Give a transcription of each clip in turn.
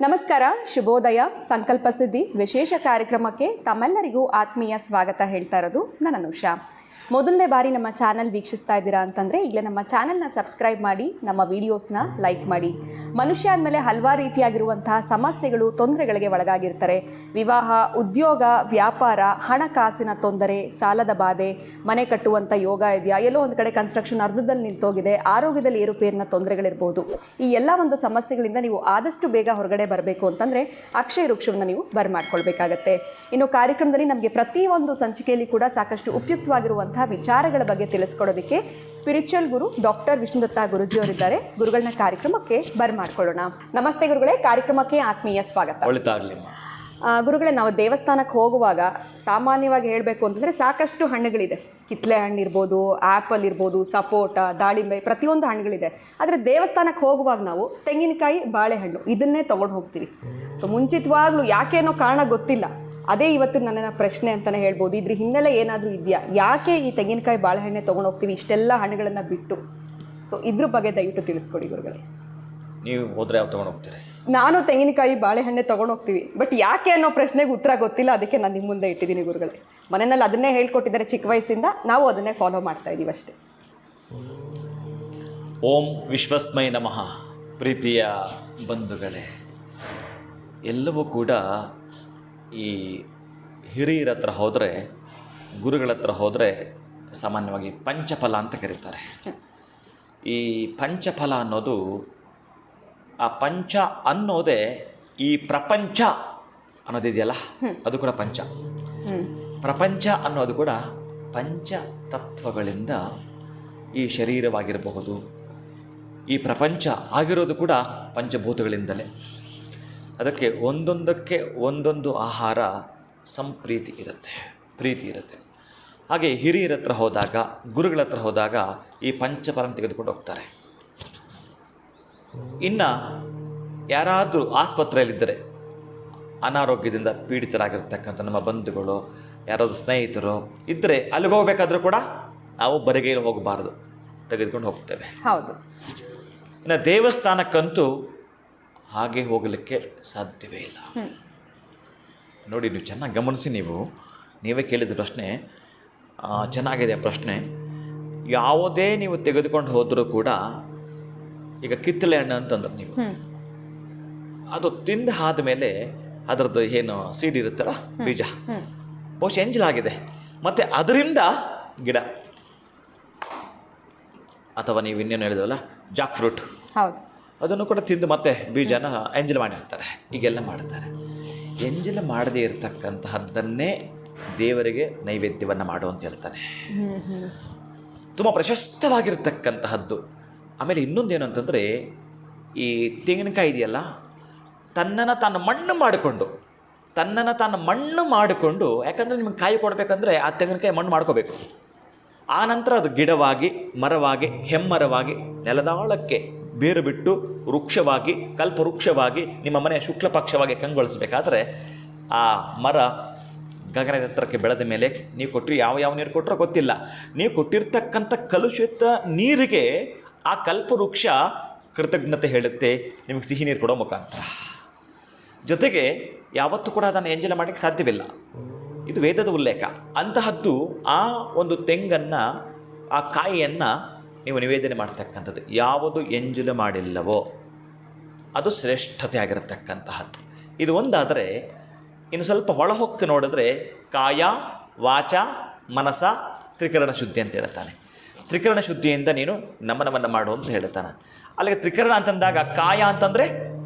ನಮಸ್ಕಾರ, ಶುಭೋದಯ. ಸಂಕಲ್ಪ ಸಿದ್ಧಿ ವಿಶೇಷ ಕಾರ್ಯಕ್ರಮಕ್ಕೆ ತಮ್ಮೆಲ್ಲರಿಗೂ ಆತ್ಮೀಯ ಸ್ವಾಗತ ಹೇಳ್ತಾ ಇರೋದು ನಾನು ಅನುಷಾ. ಮೊದಲನೇ ಬಾರಿ ನಮ್ಮ ಚಾನಲ್ ವೀಕ್ಷಿಸ್ತಾ ಇದ್ದೀರಾ ಅಂತಂದರೆ ಈಗಲೇ ನಮ್ಮ ಚಾನಲ್ನ ಸಬ್ಸ್ಕ್ರೈಬ್ ಮಾಡಿ, ನಮ್ಮ ವೀಡಿಯೋಸ್ನ ಲೈಕ್ ಮಾಡಿ. ಮನುಷ್ಯ ಅಂದಮೇಲೆ ಹಲವಾರು ರೀತಿಯಾಗಿರುವಂತಹ ಸಮಸ್ಯೆಗಳು, ತೊಂದರೆಗಳಿಗೆ ಒಳಗಾಗಿರ್ತಾರೆ. ವಿವಾಹ, ಉದ್ಯೋಗ, ವ್ಯಾಪಾರ, ಹಣಕಾಸಿನ ತೊಂದರೆ, ಸಾಲದ ಬಾಧೆ, ಮನೆ ಕಟ್ಟುವಂಥ ಯೋಗ ಇದೆಯಾ, ಎಲ್ಲೋ ಒಂದು ಕಡೆ ಕನ್ಸ್ಟ್ರಕ್ಷನ್ ಅರ್ಧದಲ್ಲಿ ನಿಂತೋಗಿದೆ, ಆರೋಗ್ಯದಲ್ಲಿ ಏರುಪೇರಿನ ತೊಂದರೆಗಳಿರ್ಬೋದು. ಈ ಎಲ್ಲ ಒಂದು ಸಮಸ್ಯೆಗಳಿಂದ ನೀವು ಆದಷ್ಟು ಬೇಗ ಹೊರಗಡೆ ಬರಬೇಕು ಅಂತಂದರೆ ಅಕ್ಷಯ ವೃಕ್ಷವನ್ನು ನೀವು ಬರ್ಮಾಡ್ಕೊಳ್ಬೇಕಾಗತ್ತೆ. ಇನ್ನು ಕಾರ್ಯಕ್ರಮದಲ್ಲಿ ನಮಗೆ ಪ್ರತಿಯೊಂದು ಸಂಚಿಕೆಯಲ್ಲಿ ಕೂಡ ಸಾಕಷ್ಟು ಉಪಯುಕ್ತವಾಗಿರುವಂಥ ವಿಚಾರಗಳ ಬಗ್ಗೆ ತಿಳಿಸ್ಕೊಡೋದಕ್ಕೆ ಸ್ಪಿರಿಚುವಲ್ ಗುರು ಡಾಕ್ಟರ್ ವಿಷ್ಣುದತ್ತ ಗುರುಜಿಯವರಿದ್ದಾರೆ. ಗುರುಗಳನ್ನ ಕಾರ್ಯಕ್ರಮಕ್ಕೆ ಬರ್ಮಾಡ್ಕೊಳ್ಳೋಣ. ನಮಸ್ತೆ ಗುರುಗಳೇ, ಕಾರ್ಯಕ್ರಮಕ್ಕೆ ಆತ್ಮೀಯ ಸ್ವಾಗತ. ಗುರುಗಳೇ, ನಾವು ದೇವಸ್ಥಾನಕ್ಕೆ ಹೋಗುವಾಗ ಸಾಮಾನ್ಯವಾಗಿ ಹೇಳಬೇಕು ಅಂತಂದರೆ ಸಾಕಷ್ಟು ಹಣ್ಣುಗಳಿದೆ. ಕಿತ್ತಳೆ ಹಣ್ಣು ಇರ್ಬೋದು, ಆ್ಯಪಲ್ ಇರ್ಬೋದು, ಸಪೋಟ, ದಾಳಿಂಬೆ, ಪ್ರತಿಯೊಂದು ಹಣ್ಣುಗಳಿದೆ. ಆದರೆ ದೇವಸ್ಥಾನಕ್ಕೆ ಹೋಗುವಾಗ ನಾವು ತೆಂಗಿನಕಾಯಿ, ಬಾಳೆಹಣ್ಣು ಇದನ್ನೇ ತೊಗೊಂಡು ಹೋಗ್ತೀವಿ. ಸೊ ಮುಂಚಿತವಾಗ್ಲೂ ಯಾಕೇನೋ ಕಾರಣ ಗೊತ್ತಿಲ್ಲ. ಅದೇ ಇವತ್ತು ನನ್ನ ಪ್ರಶ್ನೆ ಅಂತಲೇ ಹೇಳ್ಬೋದು. ಇದ್ರ ಹಿನ್ನೆಲೆ ಏನಾದರೂ ಇದೆಯಾ? ಯಾಕೆ ಈ ತೆಂಗಿನಕಾಯಿ, ಬಾಳೆಹಣ್ಣೆ ತೊಗೊಂಡು ಹೋಗ್ತೀವಿ ಇಷ್ಟೆಲ್ಲ ಹಣ್ಣುಗಳನ್ನು ಬಿಟ್ಟು? ಸೊ ಇದ್ರ ಬಗ್ಗೆ ದಯವಿಟ್ಟು ತಿಳಿಸ್ಕೊಡಿ ಗುರುಗಳೇ. ನೀವು ಹೋದರೆ ಯಾವ ತೊಗೊಂಡು ಹೋಗ್ತೀರಿ? ನಾನು ತೆಂಗಿನಕಾಯಿ, ಬಾಳೆಹಣ್ಣೆ ತೊಗೊಂಡು ಹೋಗ್ತೀವಿ. ಬಟ್ ಯಾಕೆ ಅನ್ನೋ ಪ್ರಶ್ನೆಗೆ ಉತ್ತರ ಗೊತ್ತಿಲ್ಲ. ಅದಕ್ಕೆ ನಾನು ನಿಮ್ಮ ಮುಂದೆ ಇಟ್ಟಿದ್ದೀನಿ ಗುರುಗಳೇ. ಮನೆಯಲ್ಲಿ ಅದನ್ನೇ ಹೇಳ್ಕೊಟ್ಟಿದ್ದಾರೆ ಚಿಕ್ಕ ವಯಸ್ಸಿಂದ, ನಾವು ಅದನ್ನೇ ಫಾಲೋ ಮಾಡ್ತಾ ಇದ್ದೀವಿ ಅಷ್ಟೇ. ಓಂ ವಿಶ್ವಸ್ಮೈ ನಮಃ. ಪ್ರೀತಿಯ ಬಂಧುಗಳೇ, ಎಲ್ಲವೂ ಕೂಡ ಈ ಹಿರಿಯರ ಹತ್ರ ಹೋದರೆ, ಗುರುಗಳ ಹತ್ರ ಹೋದರೆ ಸಾಮಾನ್ಯವಾಗಿ ಪಂಚಫಲ ಅಂತ ಕರೀತಾರೆ. ಈ ಪಂಚಫಲ ಅನ್ನೋದು, ಆ ಪಂಚ ಅನ್ನೋದೇ ಈ ಪ್ರಪಂಚ ಅನ್ನೋದಿದೆಯಲ್ಲ, ಅದು ಕೂಡ ಪಂಚ. ಪ್ರಪಂಚ ಅನ್ನೋದು ಕೂಡ ಪಂಚತತ್ವಗಳಿಂದ ಈ ಶರೀರವಾಗಿರಬಹುದು. ಈ ಪ್ರಪಂಚ ಆಗಿರೋದು ಕೂಡ ಪಂಚಭೂತಗಳಿಂದಲೇ. ಅದಕ್ಕೆ ಒಂದೊಂದಕ್ಕೆ ಒಂದೊಂದು ಆಹಾರ ಸಂಪ್ರೀತಿ ಇರುತ್ತೆ, ಪ್ರೀತಿ ಇರುತ್ತೆ. ಹಾಗೆ ಹಿರಿಯರ ಹತ್ರ ಹೋದಾಗ, ಗುರುಗಳ ಹತ್ರ ಹೋದಾಗ ಈ ಪಂಚಫಲ ತೆಗೆದುಕೊಂಡು ಹೋಗ್ತಾರೆ. ಇನ್ನು ಯಾರಾದರೂ ಆಸ್ಪತ್ರೆಯಲ್ಲಿದ್ದರೆ, ಅನಾರೋಗ್ಯದಿಂದ ಪೀಡಿತರಾಗಿರ್ತಕ್ಕಂಥ ನಮ್ಮ ಬಂಧುಗಳು, ಯಾರಾದರೂ ಸ್ನೇಹಿತರು ಇದ್ದರೆ ಅಲ್ಲಿಗೆ ಹೋಗಬೇಕಾದ್ರೂ ಕೂಡ ನಾವು ಬರಿಗೈಲಿ ಹೋಗಬಾರ್ದು, ತೆಗೆದುಕೊಂಡು ಹೋಗ್ತೇವೆ. ಹೌದು. ಇನ್ನು ದೇವಸ್ಥಾನಕ್ಕಂತೂ ಹಾಗೆ ಹೋಗಲಿಕ್ಕೆ ಸಾಧ್ಯವೇ ಇಲ್ಲ. ನೋಡಿ, ನೀವು ಚೆನ್ನಾಗಿ ಗಮನಿಸಿ. ನೀವೇ ಕೇಳಿದ ಪ್ರಶ್ನೆ ಚೆನ್ನಾಗಿದೆ. ಪ್ರಶ್ನೆ ಯಾವುದೇ ನೀವು ತೆಗೆದುಕೊಂಡು ಹೋದರೂ ಕೂಡ, ಈಗ ಕಿತ್ತಳೆ ಹಣ್ಣು ಅಂತಂದ್ರೆ ನೀವು ಅದು ತಿಂದು ಆದಮೇಲೆ ಅದರದ್ದು ಏನು ಸೀಡ್ ಇರುತ್ತಲ್ಲ, ಬೀಜ ಬಹುಶಃ ಎಂಜಲಾಗಿದೆ, ಮತ್ತು ಅದರಿಂದ ಗಿಡ, ಅಥವಾ ನೀವು ಇನ್ನೇನು ಹೇಳಿದ್ರಲ್ಲ ಜಾಕ್ ಫ್ರೂಟ್, ಹೌದು, ಅದನ್ನು ಕೂಡ ತಿಂದು ಮತ್ತೆ ಬೀಜನ ಎಂಜಲ್ ಮಾಡಿರ್ತಾರೆ. ಹೀಗೆಲ್ಲ ಮಾಡ್ತಾರೆ. ಎಂಜಲ್ ಮಾಡದೇ ಇರತಕ್ಕಂತಹದ್ದನ್ನೇ ದೇವರಿಗೆ ನೈವೇದ್ಯವನ್ನು ಮಾಡು ಅಂತ ಹೇಳ್ತಾನೆ. ತುಂಬ ಪ್ರಶಸ್ತವಾಗಿರ್ತಕ್ಕಂತಹದ್ದು. ಆಮೇಲೆ ಇನ್ನೊಂದೇನು ಅಂತಂದರೆ, ಈ ತೆಂಗಿನಕಾಯಿ ಇದೆಯಲ್ಲ, ತನ್ನನ್ನು ತಾನು ಮಣ್ಣು ಮಾಡಿಕೊಂಡು, ಯಾಕಂದರೆ ನಿಮಗೆ ಕಾಯಿ ಕೊಡಬೇಕಂದ್ರೆ ಆ ತೆಂಗಿನಕಾಯಿ ಮಣ್ಣು ಮಾಡ್ಕೋಬೇಕು. ಆ ನಂತರ ಅದು ಗಿಡವಾಗಿ, ಮರವಾಗಿ, ಹೆಮ್ಮರವಾಗಿ, ನೆಲದಾಳಕ್ಕೆ ಬೇರು ಬಿಟ್ಟು ವೃಕ್ಷವಾಗಿ, ಕಲ್ಪವೃಕ್ಷವಾಗಿ, ನಿಮ್ಮ ಮನೆಯ ಶುಕ್ಲ ಪಕ್ಷವಾಗಿ ಕಂಗೊಳಿಸಬೇಕಾದ್ರೆ ಆ ಮರ ಗಗನದ ಎತ್ತರಕ್ಕೆ ಬೆಳೆದ ಮೇಲೆ ನೀವು ಕೊಟ್ಟರೆ ಯಾವ ನೀರು ಕೊಟ್ಟರೋ ಗೊತ್ತಿಲ್ಲ, ನೀವು ಕೊಟ್ಟಿರ್ತಕ್ಕಂಥ ಕಲುಷಿತ ನೀರಿಗೆ ಆ ಕಲ್ಪವೃಕ್ಷ ಕೃತಜ್ಞತೆ ಹೇಳುತ್ತೆ ನಿಮಗೆ ಸಿಹಿ ನೀರು ಕೊಡೋ ಮುಖಾಂತರ. ಜೊತೆಗೆ ಯಾವತ್ತೂ ಕೂಡ ಅದನ್ನು ಎಂಜಲ ಮಾಡೋಕ್ಕೆ ಸಾಧ್ಯವಿಲ್ಲ. ಇದು ವೇದದ ಉಲ್ಲೇಖ. ಅಂತಹದ್ದು ಆ ಒಂದು ತೆಂಗನ್ನು, ಆ ಕಾಯಿಯನ್ನು ನೀವು ನಿವೇದನೆ ಮಾಡ್ತಕ್ಕಂಥದ್ದು. ಯಾವುದು ಎಂಜಲು ಮಾಡಿಲ್ಲವೋ ಅದು ಶ್ರೇಷ್ಠತೆ ಆಗಿರತಕ್ಕಂತಹದ್ದು. ಇದು ಒಂದಾದರೆ, ಇನ್ನು ಸ್ವಲ್ಪ ಒಳಹೊಕ್ಕೆ ನೋಡಿದ್ರೆ ಕಾಯ, ವಾಚ, ಮನಸ, ತ್ರಿಕರಣ ಶುದ್ಧಿ ಅಂತ ಹೇಳ್ತಾನೆ. ತ್ರಿಕರಣ ಶುದ್ಧಿಯಿಂದ ನೀನು ನಮನವನ್ನು ಮಾಡು ಅಂತ ಹೇಳ್ತಾನೆ. ಅಲ್ಲಿಗೆ ತ್ರಿಕರಣ ಅಂತಂದಾಗ ಕಾಯ ಅಂತಂದರೆ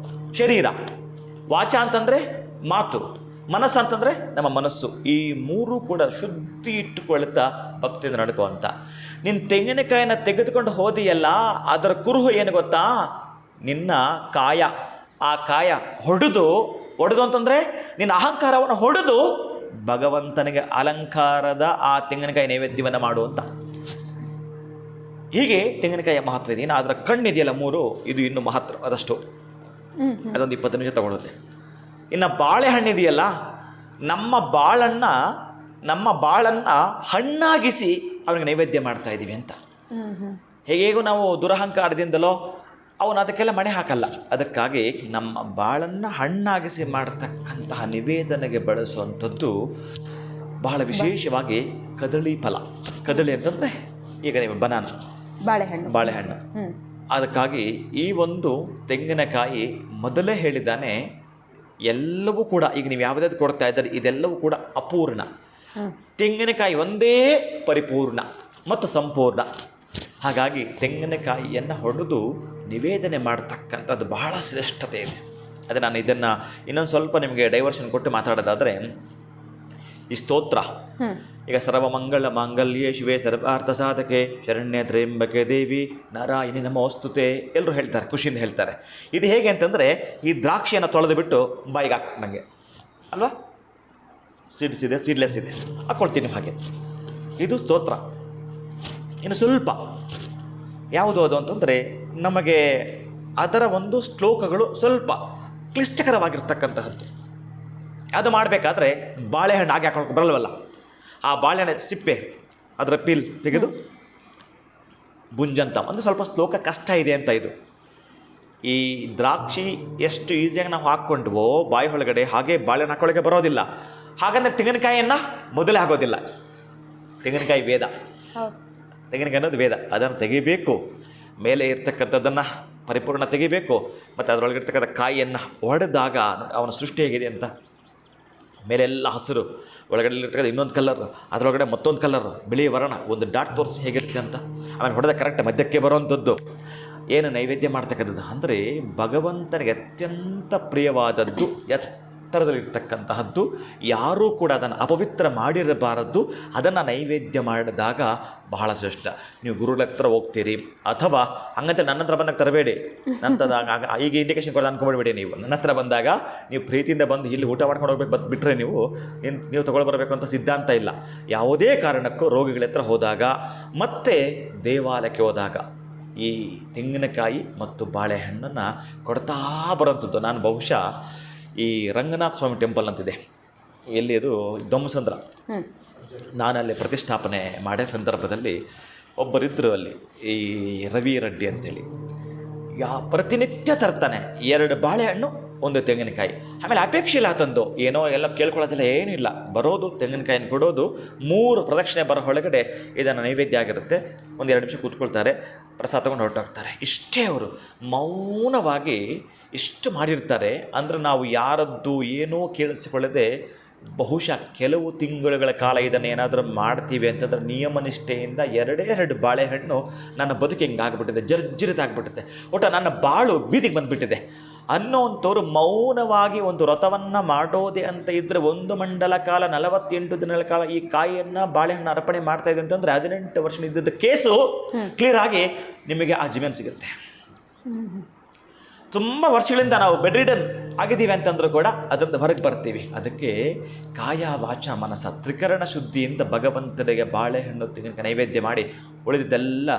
ಶರೀರ, ವಾಚ ಅಂತಂದರೆ ಮಾತು, ಮನಸ್ಸು ಅಂತಂದರೆ ನಮ್ಮ ಮನಸ್ಸು. ಈ ಮೂರು ಕೂಡ ಶುದ್ಧಿ ಇಟ್ಟುಕೊಳ್ತಾ ಭಕ್ತಿಯಿಂದ ನಡ್ಕುವಂಥ. ನಿನ್ನ ತೆಂಗಿನಕಾಯಿನ ತೆಗೆದುಕೊಂಡು ಹೋದಿಯಲ್ಲ, ಅದರ ಕುರುಹು ಏನು ಗೊತ್ತಾ? ನಿನ್ನ ಕಾಯ. ಆ ಕಾಯ ಹೊಡೆದು ಅಂತಂದರೆ ನಿನ್ನ ಅಹಂಕಾರವನ್ನು ಹೊಡೆದು ಭಗವಂತನಿಗೆ ಅಲಂಕಾರದ ಆ ತೆಂಗಿನಕಾಯಿ ನೈವೇದ್ಯವನ್ನು ಮಾಡುವಂಥ. ಹೀಗೆ ತೆಂಗಿನಕಾಯಿಯ ಮಹತ್ವ ಇದೆ. ಇನ್ನು ಅದರ ಕಣ್ಣಿದೆಯಲ್ಲ ಮೂರು, ಇದು ಇನ್ನೂ ಮಹತ್ವ ಅದಷ್ಟು. ಅದೊಂದು 20 ನಿಮಿಷ ತಗೊಳುತ್ತೆ. ಇನ್ನು ಬಾಳೆಹಣ್ಣಿದೆಯಲ್ಲ, ನಮ್ಮ ಬಾಳನ್ನು ಹಣ್ಣಾಗಿಸಿ ಅವ್ರಿಗೆ ನೈವೇದ್ಯ ಮಾಡ್ತಾ ಇದ್ದೀವಿ ಅಂತ. ಹೇಗೇಗೂ ನಾವು ದುರಹಂಕಾರದಿಂದಲೋ ಅವನು ಅದಕ್ಕೆಲ್ಲ ಮಣೆ ಹಾಕಲ್ಲ. ಅದಕ್ಕಾಗಿ ನಮ್ಮ ಬಾಳನ್ನು ಹಣ್ಣಾಗಿಸಿ ಮಾಡ್ತಕ್ಕಂತಹ ನಿವೇದನೆಗೆ ಬಳಸುವಂಥದ್ದು ಬಹಳ ವಿಶೇಷವಾಗಿ ಕದಳಿ ಫಲ. ಕದಳಿ ಅಂತಂದರೆ ಈಗ ನೀವು ಬಾಳೆಹಣ್ಣು. ಅದಕ್ಕಾಗಿ ಈ ಒಂದು ತೆಂಗಿನಕಾಯಿ ಮೊದಲೇ ಹೇಳಿದ್ದಾನೆ, ಎಲ್ಲವೂ ಕೂಡ ಈಗ ನೀವು ಯಾವುದಾದ್ರು ಕೊಡ್ತಾ ಇದ್ದಾರೆ ಇದೆಲ್ಲವೂ ಕೂಡ ಅಪೂರ್ಣ. ತೆಂಗಿನಕಾಯಿ ಒಂದೇ ಪರಿಪೂರ್ಣ ಮತ್ತು ಸಂಪೂರ್ಣ. ಹಾಗಾಗಿ ತೆಂಗಿನಕಾಯಿಯನ್ನು ಹೊಡೆದು ನಿವೇದನೆ ಮಾಡ್ತಕ್ಕಂಥದ್ದು ಬಹಳ ಶ್ರೇಷ್ಠತೆ ಇದೆ. ಅದೇ ನಾನು ಇದನ್ನು ಇನ್ನೊಂದು ಸ್ವಲ್ಪ ನಿಮಗೆ ಡೈವರ್ಷನ್ ಕೊಟ್ಟು ಮಾತಾಡೋದಾದರೆ, ಈ ಸ್ತೋತ್ರ ಈಗ ಸರ್ವಮಂಗಳ ಮಾಂಗಲ್ಯೆ ಶಿವೆ ಸರ್ವಾರ್ಥ ಸಾಧಕೆ ಶರಣ್ಯ ತ್ರ್ಯಂಬಕೆ ದೇವಿ ನಾರಾಯಣಿ ನಮೋಸ್ತುತೆ ಎಲ್ಲರೂ ಹೇಳ್ತಾರೆ, ಖುಷಿಯಿಂದ ಹೇಳ್ತಾರೆ. ಇದು ಹೇಗೆ ಅಂತಂದರೆ, ಈ ದ್ರಾಕ್ಷಿಯನ್ನು ತೊಳೆದು ಬಿಟ್ಟು ಬಾಯಿಗೆ ಹಾಕ್ದಂಗೆ ಅಲ್ವಾ, ಸೀಡ್ಲೆಸ್ ಇದೆ, ಹಾಕ್ಕೊಳ್ತೀನಿ ಹಾಗೆ. ಇದು ಸ್ತೋತ್ರ. ಇನ್ನು ಸ್ವಲ್ಪ ಯಾವುದು ಅದು ಅಂತಂದರೆ, ನಮಗೆ ಅದರ ಒಂದು ಶ್ಲೋಕಗಳು ಸ್ವಲ್ಪ ಕ್ಲಿಷ್ಟಕರವಾಗಿರ್ತಕ್ಕಂತಹದ್ದು. ಅದು ಮಾಡಬೇಕಾದ್ರೆ ಬಾಳೆಹಣ್ಣು ಹಾಗೆ ಹಾಕೊಂಡು ಬರಲ್ವಲ್ಲ, ಆ ಬಾಳೆಹಣ್ಣು ಸಿಪ್ಪೆ ಅದರ ಪೀಲ್ ತೆಗೆದು ಬುಂಜಂತ ಅಂದರೆ ಸ್ವಲ್ಪ ಶ್ಲೋಕ ಕಷ್ಟ ಇದೆ ಅಂತ. ಇದು ಈ ದ್ರಾಕ್ಷಿ ಎಷ್ಟು ಈಸಿಯಾಗಿ ನಾವು ಹಾಕ್ಕೊಂಡ್ವೋ ಬಾಯಿ ಒಳಗಡೆ, ಹಾಗೆ ಬಾಳೆಹಣ್ಣು ಹಾಕೊಳ್ಳೋಕ್ಕೆ ಬರೋದಿಲ್ಲ. ಹಾಗಂದರೆ ತೆಂಗಿನಕಾಯಿಯನ್ನು ಮೊದಲೇ ಆಗೋದಿಲ್ಲ. ತೆಂಗಿನಕಾಯಿ ವೇದ, ತೆಂಗಿನಕಾಯಿ ಅನ್ನೋದು ವೇದ. ಅದನ್ನು ತೆಗಿಬೇಕು, ಮೇಲೆ ಇರ್ತಕ್ಕಂಥದ್ದನ್ನು ಪರಿಪೂರ್ಣ ತೆಗಿಬೇಕು. ಮತ್ತು ಅದರೊಳಗೆ ಇರ್ತಕ್ಕಂಥ ಕಾಯಿಯನ್ನು ಹೊಡೆದಾಗ ಅವನ ಸೃಷ್ಟಿ ಹೇಗಿದೆ ಅಂತ, ಮೇಲೆಲ್ಲ ಹಸಿರು, ಒಳಗಡೆ ಇರ್ತಕ್ಕಂಥ ಇನ್ನೊಂದು ಕಲರ್, ಅದರೊಳಗಡೆ ಮತ್ತೊಂದು ಕಲರ್, ಬಿಳಿ ವರ್ಣ, ಒಂದು ಡಾಟ್ ತೋರಿಸಿ ಹೇಗಿರುತ್ತೆ ಅಂತ. ಆಮೇಲೆ ಹೊಡೆದ ಕರೆಕ್ಟ್ ಮಧ್ಯಕ್ಕೆ ಬರುವಂಥದ್ದು. ಏನು ನೈವೇದ್ಯ ಮಾಡ್ತಕ್ಕಂಥದ್ದು ಅಂದರೆ ಭಗವಂತನಿಗೆ ಅತ್ಯಂತ ಪ್ರಿಯವಾದದ್ದು, ಎತ್ತರದಲ್ಲಿರ್ತಕ್ಕಂತಹದ್ದು. ಯಾರೂ ಕೂಡ ಅದನ್ನು ಅಪವಿತ್ರ ಮಾಡಿರಬಾರದು. ಅದನ್ನು ನೈವೇದ್ಯ ಮಾಡಿದಾಗ ಬಹಳ ಶ್ರೇಷ್ಠ. ನೀವು ಗುರುಗಳ ಹತ್ರ ಹೋಗ್ತೀರಿ, ಅಥವಾ ಹಂಗಂತ ನನ್ನ ಹತ್ರ ಬಂದಾಗ ತರಬೇಡಿ. ಈಗ ಇಂಡಿಕೇಶನ್ ಕೊಡೋದು ಅಂದ್ಕೊಂಡ್ಬಿಡಿ. ನೀವು ನನ್ನ ಹತ್ರ ಬಂದಾಗ ನೀವು ಪ್ರೀತಿಯಿಂದ ಬಂದು ಇಲ್ಲಿ ಊಟ ಮಾಡ್ಕೊಂಡು ಹೋಗ್ಬೇಕು ಬಿಟ್ಟರೆ ನೀವು ತೊಗೊಳ್ಬರಬೇಕು ಅಂತ ಸಿದ್ಧಾಂತ ಇಲ್ಲ. ಯಾವುದೇ ಕಾರಣಕ್ಕೂ ರೋಗಿಗಳ ಹತ್ರ ಹೋದಾಗ ಮತ್ತು ದೇವಾಲಯಕ್ಕೆ ಹೋದಾಗ ಈ ತೆಂಗಿನಕಾಯಿ ಮತ್ತು ಬಾಳೆಹಣ್ಣನ್ನು ಕೊಡ್ತಾ ಬರೋಂಥದ್ದು. ನಾನು ಬಹುಶಃ ಈ ರಂಗನಾಥ ಸ್ವಾಮಿ ಟೆಂಪಲ್ ಅಂತಿದೆ, ಎಲ್ಲಿ ಅದು ದೊಮ್ಮಸಂದ್ರ, ನಾನಲ್ಲಿ ಪ್ರತಿಷ್ಠಾಪನೆ ಮಾಡೋ ಸಂದರ್ಭದಲ್ಲಿ ಒಬ್ಬರಿದ್ದರು ಅಲ್ಲಿ, ಈ ರವಿ ರೆಡ್ಡಿ ಅಂತೇಳಿ. ಪ್ರತಿನಿತ್ಯ ತರ್ತಾನೆ 2 ಬಾಳೆಹಣ್ಣು 1 ತೆಂಗಿನಕಾಯಿ. ಆಮೇಲೆ ಅಪೇಕ್ಷೆ ಇಲ್ಲ ತಂದು ಏನೋ ಎಲ್ಲ ಕೇಳ್ಕೊಳ್ಳೋದಿಲ್ಲ, ಏನಿಲ್ಲ, ಬರೋದು ತೆಂಗಿನಕಾಯಿನ ಕೊಡೋದು. 3 ಪ್ರದಕ್ಷಿಣೆ ಬರೋ ಒಳಗಡೆ ಇದನ್ನು ನೈವೇದ್ಯ ಆಗಿರುತ್ತೆ. 1-2 ನಿಮಿಷ ಕೂತ್ಕೊಳ್ತಾರೆ, ಪ್ರಸಾದ ತಗೊಂಡು ಹೊರಟೋಗ್ತಾರೆ. ಇಷ್ಟೇ. ಅವರು ಮೌನವಾಗಿ ಇಷ್ಟು ಮಾಡಿರ್ತಾರೆ. ಅಂದರೆ ನಾವು ಯಾರದ್ದು ಏನೂ ಕೇಳಿಸಿಕೊಳ್ಳದೆ ಬಹುಶಃ ಕೆಲವು ತಿಂಗಳುಗಳ ಕಾಲ ಇದನ್ನು ಏನಾದರೂ ಮಾಡ್ತೀವಿ ಅಂತಂದ್ರೆ ನಿಯಮನಿಷ್ಠೆಯಿಂದ 2 ಬಾಳೆಹಣ್ಣು ನನ್ನ ಬದುಕು ಹಿಂಗಾಗ್ಬಿಟ್ಟಿದೆ, ಜರ್ಜರಿತಾಗ್ಬಿಟ್ಟಿದೆ, ಒಟ್ಟು ನನ್ನ ಬಾಳು ಬೀದಿಗೆ ಬಂದುಬಿಟ್ಟಿದೆ ಅನ್ನೋಂಥವ್ರು ಮೌನವಾಗಿ ಒಂದು ವ್ರತವನ್ನು ಮಾಡೋದೇ ಅಂತ ಇದ್ದರೆ 1 ಮಂಡಲ ಕಾಲ 48 ದಿನಗಳ ಕಾಲ ಈ ಕಾಯಿಯನ್ನು ಬಾಳೆಹಣ್ಣು ಅರ್ಪಣೆ ಮಾಡ್ತಾ ಇದೆ ಅಂತಂದರೆ 18 ವರ್ಷ ಇದ್ದಿದ್ದ ಕೇಸು ಕ್ಲಿಯರ್ ಆಗಿ ನಿಮಗೆ ಆ ಜೀವನ ಸಿಗುತ್ತೆ. ತುಂಬ ವರ್ಷಗಳಿಂದ ನಾವು ಬೆಡ್ ರಿಡನ್ ಆಗಿದ್ದೀವಿ ಅಂತಂದ್ರೂ ಕೂಡ ಅದರಿಂದ ಹೊರಗೆ ಬರ್ತೀವಿ. ಅದಕ್ಕೆ ಕಾಯ ವಾಚ ಮನಸ ತ್ರಿಕರಣ ಶುದ್ಧಿಯಿಂದ ಭಗವಂತನಿಗೆ ಬಾಳೆಹಣ್ಣು ತೆಂಗಿನಕಾಯಿ ನೈವೇದ್ಯ ಮಾಡಿ ಉಳಿದಿದ್ದೆಲ್ಲ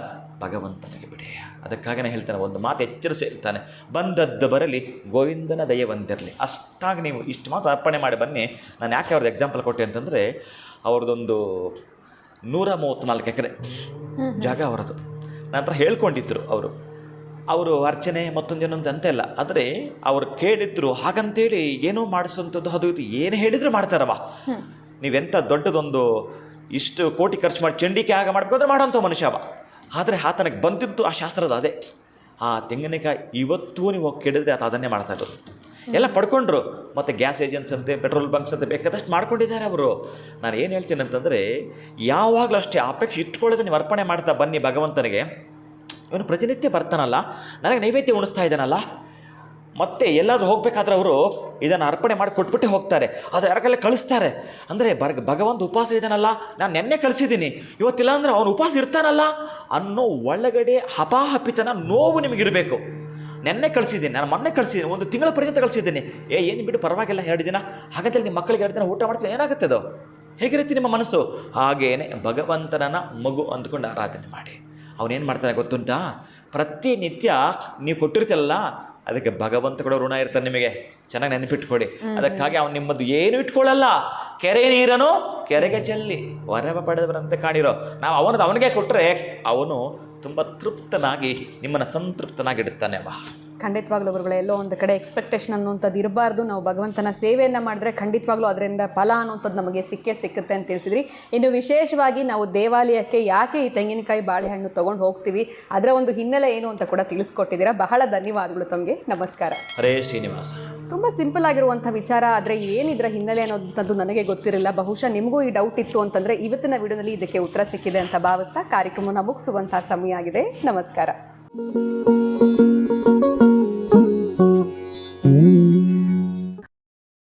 ಭಗವಂತನಿಗೆ ಬಿಡಿ. ಅದಕ್ಕಾಗಿ ನಾನು ಹೇಳ್ತಾನೆ, ಒಂದು ಮಾತು ಎಚ್ಚರಿಸಿ ಹೇಳ್ತಾನೆ, ಬಂದದ್ದು ಬರಲಿ ಗೋವಿಂದನ ದಯವಂತಿರಲಿ. ಅಷ್ಟಾಗಿ ನೀವು ಇಷ್ಟು ಮಾತ್ರ ಅರ್ಪಣೆ ಮಾಡಿ ಬನ್ನಿ. ನಾನು ಯಾಕೆ ಅವ್ರದ್ದು ಎಕ್ಸಾಂಪಲ್ ಕೊಟ್ಟೆ ಅಂತಂದರೆ, ಅವ್ರದ್ದೊಂದು 134 ಎಕರೆ ಜಾಗ ಅವರದು. ನಂತರ ಹೇಳ್ಕೊಂಡಿದ್ರು ಅವರು ಅರ್ಚನೆ ಮತ್ತೊಂದೇನೊಂದು ಅಂತೆಲ್ಲ. ಆದರೆ ಅವರು ಕೇಳಿದ್ರು ಹಾಗಂತೇಳಿ ಏನೋ ಮಾಡಿಸುವಂಥದ್ದು ಅದು ಇದು ಏನು ಹೇಳಿದ್ರು ಮಾಡ್ತಾರವ. ನೀವೆಂಥ ದೊಡ್ಡದೊಂದು ಇಷ್ಟು ಕೋಟಿ ಖರ್ಚು ಮಾಡಿ ಚಂಡಿಕೆ ಆಗ ಮಾಡಬೇಕಾದ್ರೆ ಮಾಡೋಂಥ ಮನುಷ್ಯವ. ಆದರೆ ಆತನಿಗೆ ಬಂದಿದ್ದು ಆ ಶಾಸ್ತ್ರದ ಅದೇ. ಆ ತೆಂಗಿನಕಾಯಿ ಇವತ್ತೂ ನೀವು ಹೋಗಿ ಕೇಳಿದ್ರೆ ಆತ ಅದನ್ನೇ ಮಾಡ್ತಾ ಇರೋದು. ಎಲ್ಲ ಪಡ್ಕೊಂಡ್ರು. ಮತ್ತು ಗ್ಯಾಸ್ ಏಜೆನ್ಸ್ ಅಂತೆ, ಪೆಟ್ರೋಲ್ ಬಂಕ್ಸ್ ಅಂತೆ ಬೇಕಾದಷ್ಟು ಮಾಡ್ಕೊಂಡಿದ್ದಾರೆ ಅವರು. ನಾನು ಏನು ಹೇಳ್ತೀನಿ ಅಂತಂದರೆ, ಯಾವಾಗಲೂ ಅಷ್ಟೇ ಅಪೇಕ್ಷೆ ಇಟ್ಕೊಳ್ಳೋದು ನೀವು ಅರ್ಪಣೆ ಮಾಡ್ತಾ ಬನ್ನಿ ಭಗವಂತನಿಗೆ. ಇವನು ಪ್ರತಿನಿತ್ಯ ಬರ್ತಾನಲ್ಲ, ನನಗೆ ನೈವೇದ್ಯ ಉಣಿಸ್ತಾ ಇದ್ದಾನಲ್ಲ, ಮತ್ತೆ ಎಲ್ಲಾದರೂ ಹೋಗಬೇಕಾದ್ರೆ ಅವರು ಇದನ್ನು ಅರ್ಪಣೆ ಮಾಡಿ ಕೊಟ್ಬಿಟ್ಟೆ ಹೋಗ್ತಾರೆ. ಅದು ಯಾರಿಗೆಲ್ಲ ಕಳಿಸ್ತಾರೆ ಅಂದರೆ ಭಗವಂತ ಉಪವಾಸ ಇದ್ದಾನಲ್ಲ, ನಾನು ನೆನ್ನೆ ಕಳಿಸಿದ್ದೀನಿ, ಇವತ್ತಿಲ್ಲ ಅಂದರೆ ಅವನು ಉಪವಾಸ ಇರ್ತಾನಲ್ಲ ಅನ್ನೋ ಒಳಗಡೆ ಹಪಾಹಪಿತನ ನೋವು ನಿಮಗಿರಬೇಕು. ನೆನ್ನೆ ಕಳಿಸಿದ್ದೀನಿ, ನಾನು ಮೊನ್ನೆ ಕಳಿಸಿದ್ದೀನಿ, 1 ತಿಂಗಳ ಪರ್ಯಂತ ಕಳಿಸಿದ್ದೀನಿ. ಏನು ಬಿಟ್ಟು ಪರವಾಗಿಲ್ಲ 2 ದಿನ, ಹಾಗಾದ್ರೆ ನಿಮ್ಮ ಮಕ್ಕಳಿಗೆ 2 ದಿನ ಊಟ ಮಾಡಿಸಿ ಏನಾಗುತ್ತೆ ಅದು? ಹೇಗಿರುತ್ತೆ ನಿಮ್ಮ ಮನಸ್ಸು? ಹಾಗೇನೆ ಭಗವಂತನ ಮಗು ಅಂದ್ಕೊಂಡು ಆರಾಧನೆ ಮಾಡಿ. ಅವನೇನು ಮಾಡ್ತಾನೆ ಗೊತ್ತುಂಟಾ? ಪ್ರತಿನಿತ್ಯ ನೀವು ಕೊಟ್ಟಿರ್ತೀರಲ್ಲ, ಅದಕ್ಕೆ ಭಗವಂತ ಕೂಡ ಋಣ ಇರ್ತಾನೆ ನಿಮಗೆ. ಚೆನ್ನಾಗಿ ನೆನಪಿಟ್ಕೊಡಿ. ಅದಕ್ಕಾಗಿ ಅವನು ನಿಮ್ಮದು ಏನು ಇಟ್ಕೊಳ್ಳಲ್ಲ. ಕೆರೆ ನೀರನ್ನು ಕೆರೆಗೆ ಚೆಲ್ಲಿ ವರವ ಪಡೆದವರಂತೆ ಕಾಣಿರೋ. ನಾವು ಅವನಿಗೆ ಕೊಟ್ಟರೆ ಅವನು ತುಂಬ ತೃಪ್ತನಾಗಿ ನಿಮ್ಮನ್ನು ಸಂತೃಪ್ತನಾಗಿಡುತ್ತಾನೆ ಅವ. ಖಂಡಿತವಾಗ್ಲೂ ಗುರುಗಳೇ, ಎಲ್ಲೋ ಒಂದು ಕಡೆ ಎಕ್ಸ್ಪೆಕ್ಟೇಷನ್ ಅನ್ನುವಂಥದ್ದು ಇರಬಾರ್ದು. ನಾವು ಭಗವಂತನ ಸೇವೆಯನ್ನು ಮಾಡಿದ್ರೆ ಖಂಡಿತವಾಗ್ಲೂ ಅದರಿಂದ ಫಲ ಅನ್ನುವಂಥದ್ದು ನಮಗೆ ಸಿಕ್ಕುತ್ತೆ ಅಂತ ತಿಳಿಸಿದ್ರಿ. ಇನ್ನು ವಿಶೇಷವಾಗಿ ನಾವು ದೇವಾಲಯಕ್ಕೆ ಯಾಕೆ ಈ ತೆಂಗಿನಕಾಯಿ ಬಾಳೆಹಣ್ಣು ತೊಗೊಂಡು ಹೋಗ್ತೀವಿ, ಅದರ ಒಂದು ಹಿನ್ನೆಲೆ ಏನು ಅಂತ ಕೂಡ ತಿಳಿಸ್ಕೊಟ್ಟಿದ್ದೀರಾ. ಬಹಳ ಧನ್ಯವಾದಗಳು ತಮಗೆ. ನಮಸ್ಕಾರ. ಹರೇ ಶ್ರೀನಿವಾಸ. ತುಂಬ ಸಿಂಪಲ್ ಆಗಿರುವಂಥ ವಿಚಾರ, ಆದರೆ ಏನಿದ್ರ ಹಿನ್ನೆಲೆ ಅನ್ನೋದಂಥದ್ದು ನನಗೆ ಗೊತ್ತಿರಲಿಲ್ಲ. ಬಹುಶಃ ನಿಮಗೂ ಈ ಡೌಟ್ ಇತ್ತು ಅಂತಂದರೆ ಇವತ್ತಿನ ವಿಡಿಯೋದಲ್ಲಿ ಇದಕ್ಕೆ ಉತ್ತರ ಸಿಕ್ಕಿದೆ ಅಂತ ಭಾವಿಸ್ತಾ ಕಾರ್ಯಕ್ರಮವನ್ನು ಮುಗಿಸುವಂಥ ಸಮಯ ಆಗಿದೆ. ನಮಸ್ಕಾರ.